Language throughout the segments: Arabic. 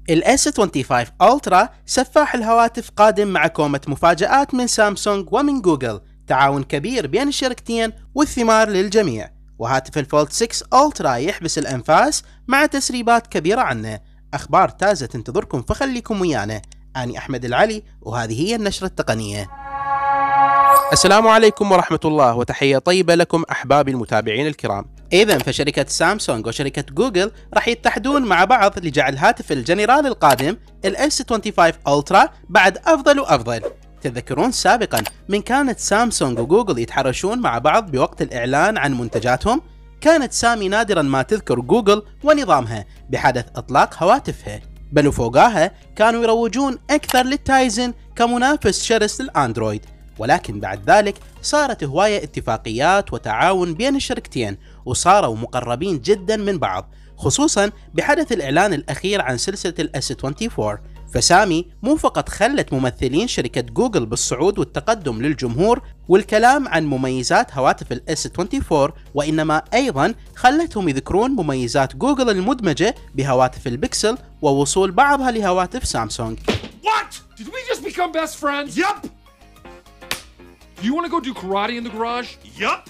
ال S25 Ultra سفاح الهواتف قادم مع كومة مفاجآت من سامسونج ومن جوجل، تعاون كبير بين الشركتين والثمار للجميع. وهاتف الفولد 6 Ultra يحبس الأنفاس مع تسريبات كبيرة عنه. أخبار تازة تنتظركم، فخليكم ويانا. أنا أحمد العلي وهذه هي النشرة التقنية. السلام عليكم ورحمة الله، وتحية طيبة لكم أحبابي المتابعين الكرام. إذن فشركة سامسونج وشركة جوجل راح يتحدون مع بعض لجعل هاتف الجنرال القادم ال S25 Ultra بعد أفضل وأفضل. تذكرون سابقا من كانت سامسونج وجوجل يتحرشون مع بعض بوقت الإعلان عن منتجاتهم؟ كانت سامي نادرا ما تذكر جوجل ونظامها بحدث إطلاق هواتفها، بل وفوقاها كانوا يروجون أكثر للتايزن كمنافس شرس للأندرويد. ولكن بعد ذلك صارت هواية اتفاقيات وتعاون بين الشركتين، وصاروا مقربين جدا من بعض، خصوصا بحدث الإعلان الأخير عن سلسلة ال S24. فسامي مو فقط خلت ممثلين شركة جوجل بالصعود والتقدم للجمهور والكلام عن مميزات هواتف ال S24، وإنما أيضا خلتهم يذكرون مميزات جوجل المدمجة بهواتف البكسل ووصول بعضها لهواتف سامسونج. What? Did we just become best friends? Yup. Do you want to go do karate in the garage? Yup.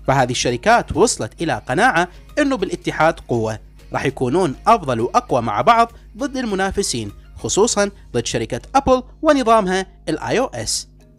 فهذه الشركات وصلت إلى قناعة إنه بالاتحاد قوة، راح يكونون أفضل وأقوى مع بعض ضد المنافسين، خصوصا ضد شركة أبل ونظامها ال iOS.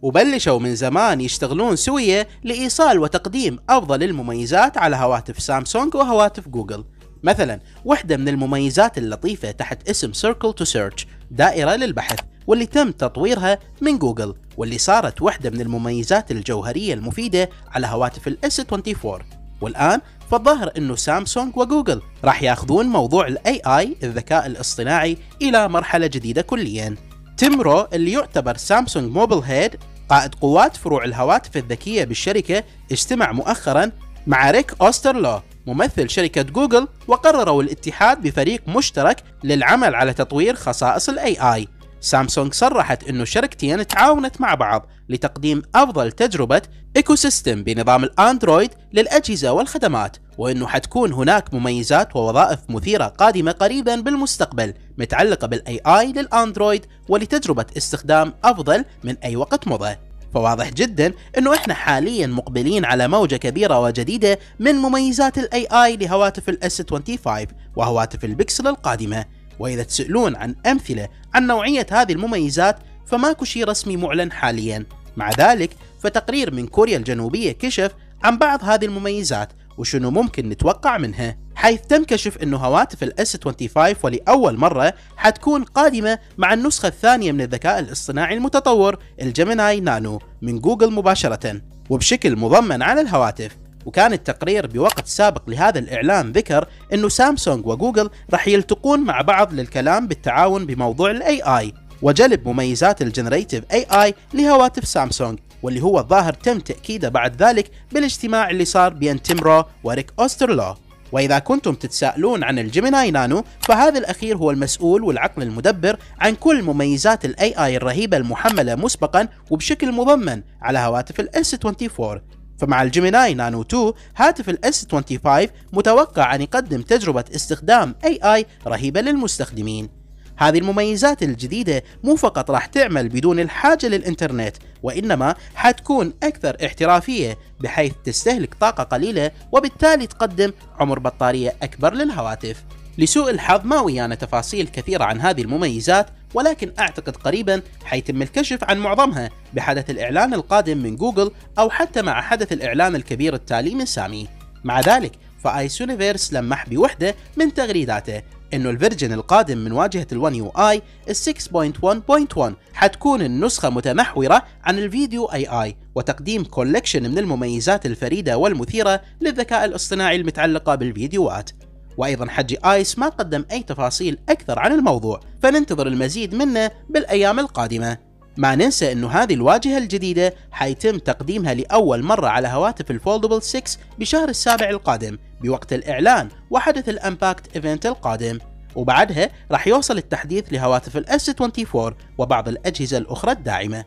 وبلشوا من زمان يشتغلون سوية لإيصال وتقديم أفضل المميزات على هواتف سامسونج وهواتف جوجل. مثلا واحدة من المميزات اللطيفة تحت اسم Circle to Search، دائرة للبحث، واللي تم تطويرها من جوجل، واللي صارت واحدة من المميزات الجوهرية المفيدة على هواتف ال S24. والآن فالظاهر انه سامسونج وجوجل راح ياخذون موضوع ال AI الذكاء الاصطناعي الى مرحلة جديدة كليا. تيم رو اللي يعتبر سامسونج موبل هيد قائد قوات فروع الهواتف الذكية بالشركة، اجتمع مؤخرا مع ريك أوسترلو ممثل شركة جوجل، وقرروا الاتحاد بفريق مشترك للعمل على تطوير خصائص ال AI. سامسونج صرحت انه الشركتين تعاونت مع بعض لتقديم افضل تجربة ايكو سيستم بنظام الاندرويد للاجهزة والخدمات، وانه حتكون هناك مميزات ووظائف مثيرة قادمة قريبا بالمستقبل متعلقة بالاي اي للاندرويد ولتجربة استخدام افضل من اي وقت مضى. فواضح جدا انه احنا حاليا مقبلين على موجة كبيرة وجديدة من مميزات الاي اي لهواتف ال S25 وهواتف البكسل القادمة. وإذا تسألون عن أمثلة عن نوعية هذه المميزات فماكو شيء رسمي معلن حاليا. مع ذلك فتقرير من كوريا الجنوبية كشف عن بعض هذه المميزات وشنو ممكن نتوقع منها، حيث تم كشف أنه هواتف ال S25 ولأول مرة حتكون قادمة مع النسخة الثانية من الذكاء الاصطناعي المتطور الجيميناي نانو من جوجل مباشرة وبشكل مضمن على الهواتف. وكان التقرير بوقت سابق لهذا الإعلان ذكر أنه سامسونج وجوجل راح يلتقون مع بعض للكلام بالتعاون بموضوع ال AI وجلب مميزات الجنريتيف AI لهواتف سامسونج، واللي هو الظاهر تم تأكيده بعد ذلك بالاجتماع اللي صار بين تيم رو وريك أوسترلو. وإذا كنتم تتساءلون عن الجيميناي نانو فهذا الأخير هو المسؤول والعقل المدبر عن كل مميزات ال AI الرهيبة المحملة مسبقا وبشكل مضمن على هواتف ال S24. فمع الجيميناي نانو 2 هاتف ال S25 متوقع أن يقدم تجربة استخدام AI رهيبة للمستخدمين. هذه المميزات الجديدة مو فقط راح تعمل بدون الحاجة للإنترنت، وإنما حتكون أكثر احترافية بحيث تستهلك طاقة قليلة وبالتالي تقدم عمر بطارية أكبر للهواتف. لسوء الحظ ما ويانا تفاصيل كثيرة عن هذه المميزات، ولكن أعتقد قريبا حيتم الكشف عن معظمها بحدث الإعلان القادم من جوجل أو حتى مع حدث الإعلان الكبير التالي من سامي. مع ذلك فآيس يونيفيرس لمح بوحدة من تغريداته إنه الفيرجن القادم من واجهة الون يو آي 6.1.1 حتكون النسخة متمحورة عن الفيديو AI وتقديم كولكشن من المميزات الفريدة والمثيرة للذكاء الاصطناعي المتعلقة بالفيديوهات. وأيضا حجي آيس ما قدم أي تفاصيل أكثر عن الموضوع، فننتظر المزيد منه بالأيام القادمة. ما ننسى أنه هذه الواجهة الجديدة حيتم تقديمها لأول مرة على هواتف الفولدبل 6 بشهر السابع القادم بوقت الإعلان وحدث الأمباكت إيفنت القادم، وبعدها راح يوصل التحديث لهواتف ال S24 وبعض الأجهزة الأخرى الداعمة.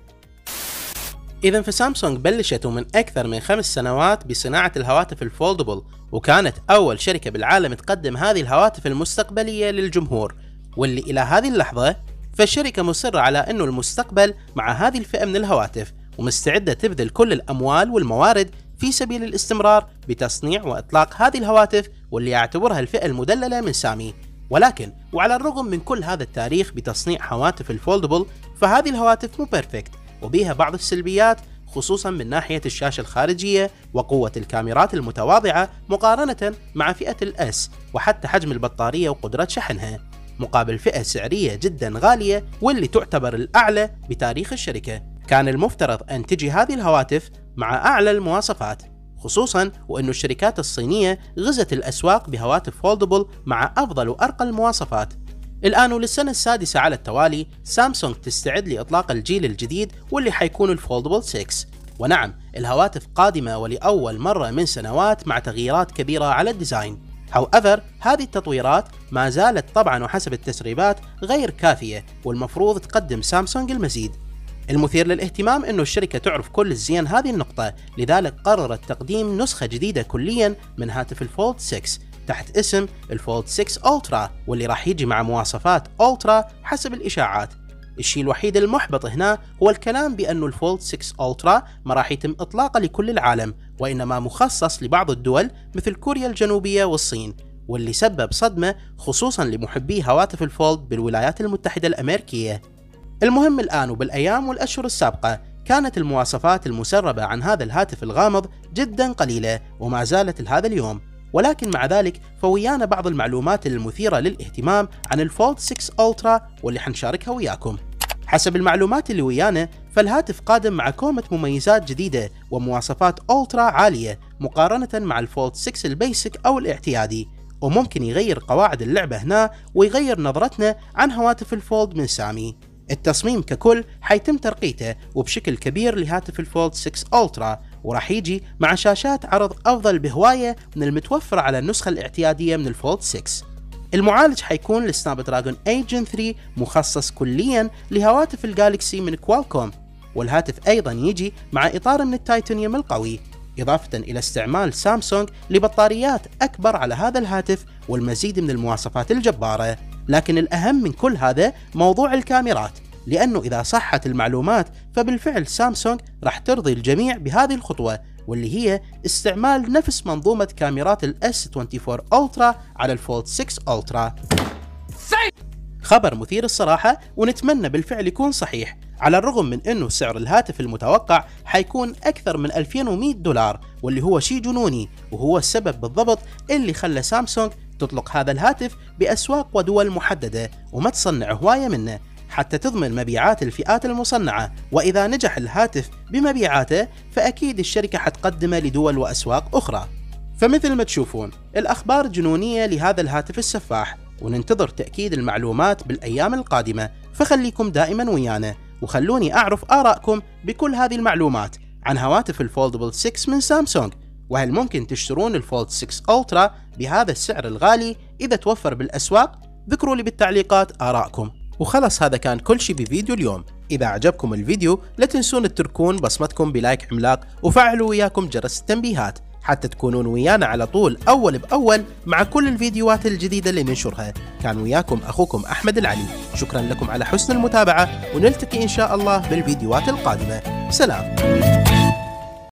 إذا فسامسونج بلشت من أكثر من 5 سنوات بصناعة الهواتف الفولدبل، وكانت أول شركة بالعالم تقدم هذه الهواتف المستقبلية للجمهور، واللي إلى هذه اللحظة فالشركة مصرة على أنه المستقبل مع هذه الفئة من الهواتف، ومستعدة تبذل كل الأموال والموارد في سبيل الاستمرار بتصنيع وإطلاق هذه الهواتف، واللي يعتبرها الفئة المدللة من سامي. ولكن وعلى الرغم من كل هذا التاريخ بتصنيع هواتف الفولدبل، فهذه الهواتف مو بيرفكت وبيها بعض السلبيات، خصوصا من ناحية الشاشة الخارجية وقوة الكاميرات المتواضعة مقارنة مع فئة الأس، وحتى حجم البطارية وقدرة شحنها، مقابل فئة سعرية جدا غالية واللي تعتبر الأعلى بتاريخ الشركة. كان المفترض أن تجي هذه الهواتف مع أعلى المواصفات، خصوصا وأن الشركات الصينية غزت الأسواق بهواتف فولدبل مع أفضل وأرقى المواصفات. الآن وللسنة السادسة على التوالي سامسونج تستعد لإطلاق الجيل الجديد واللي حيكون الفولدبل 6. ونعم، الهواتف قادمة ولأول مرة من سنوات مع تغييرات كبيرة على الديزاين. however هذه التطويرات ما زالت طبعا وحسب التسريبات غير كافية، والمفروض تقدم سامسونج المزيد. المثير للاهتمام أنه الشركة تعرف كل الزين هذه النقطة، لذلك قررت تقديم نسخة جديدة كليا من هاتف الفولد 6 تحت اسم الفولد 6 ألترا، واللي راح يجي مع مواصفات ألترا حسب الإشاعات. الشيء الوحيد المحبط هنا هو الكلام بأنه الفولد 6 ألترا ما راح يتم إطلاقه لكل العالم، وإنما مخصص لبعض الدول مثل كوريا الجنوبية والصين، واللي سبب صدمة خصوصا لمحبي هواتف الفولد بالولايات المتحدة الأمريكية. المهم الآن وبالأيام والأشهر السابقة كانت المواصفات المسربة عن هذا الهاتف الغامض جدا قليلة، وما زالت لهذا اليوم. ولكن مع ذلك فويانا بعض المعلومات المثيرة للاهتمام عن الفولد 6 ألترا واللي حنشاركها وياكم. حسب المعلومات اللي ويانا فالهاتف قادم مع كومة مميزات جديدة ومواصفات ألترا عالية مقارنة مع الفولد 6 البيسك أو الاعتيادي، وممكن يغير قواعد اللعبة هنا ويغير نظرتنا عن هواتف الفولد من سامي. التصميم ككل حيتم ترقيته وبشكل كبير لهاتف الفولد 6 ألترا، وراح يجي مع شاشات عرض أفضل بهواية من المتوفرة على النسخة الاعتيادية من الفولد 6. المعالج حيكون السناب دراجون 8 جن 3 مخصص كليا لهواتف الجالكسي من كوالكوم، والهاتف أيضا يجي مع إطار من التيتانيوم القوي، إضافة إلى استعمال سامسونج لبطاريات أكبر على هذا الهاتف والمزيد من المواصفات الجبارة. لكن الأهم من كل هذا موضوع الكاميرات، لأنه إذا صحت المعلومات فبالفعل سامسونج راح ترضي الجميع بهذه الخطوة، واللي هي استعمال نفس منظومة كاميرات ال S24 Ultra على الفولد 6 Ultra. خبر مثير الصراحة، ونتمنى بالفعل يكون صحيح، على الرغم من أنه سعر الهاتف المتوقع حيكون أكثر من $2100، واللي هو شيء جنوني، وهو السبب بالضبط اللي خلى سامسونج تطلق هذا الهاتف بأسواق ودول محددة وما تصنع هواية منه حتى تضمن مبيعات الفئات المصنعة. وإذا نجح الهاتف بمبيعاته فأكيد الشركة حتقدمه لدول وأسواق أخرى. فمثل ما تشوفون الأخبار جنونية لهذا الهاتف السفاح، وننتظر تأكيد المعلومات بالأيام القادمة. فخليكم دائما ويانا وخلوني أعرف آراءكم بكل هذه المعلومات عن هواتف الفولدبل 6 من سامسونج، وهل ممكن تشترون الفولد 6 ألترا بهذا السعر الغالي إذا توفر بالأسواق؟ ذكروا لي بالتعليقات آراءكم. وخلص هذا كان كل شيء بفيديو اليوم. إذا عجبكم الفيديو لا تنسون تتركون بصمتكم بلايك عملاق وفعلوا وياكم جرس التنبيهات حتى تكونون ويانا على طول أول بأول مع كل الفيديوهات الجديدة اللي ننشرها. كان وياكم أخوكم أحمد العلي، شكرا لكم على حسن المتابعة، ونلتقي إن شاء الله بالفيديوهات القادمة. سلام.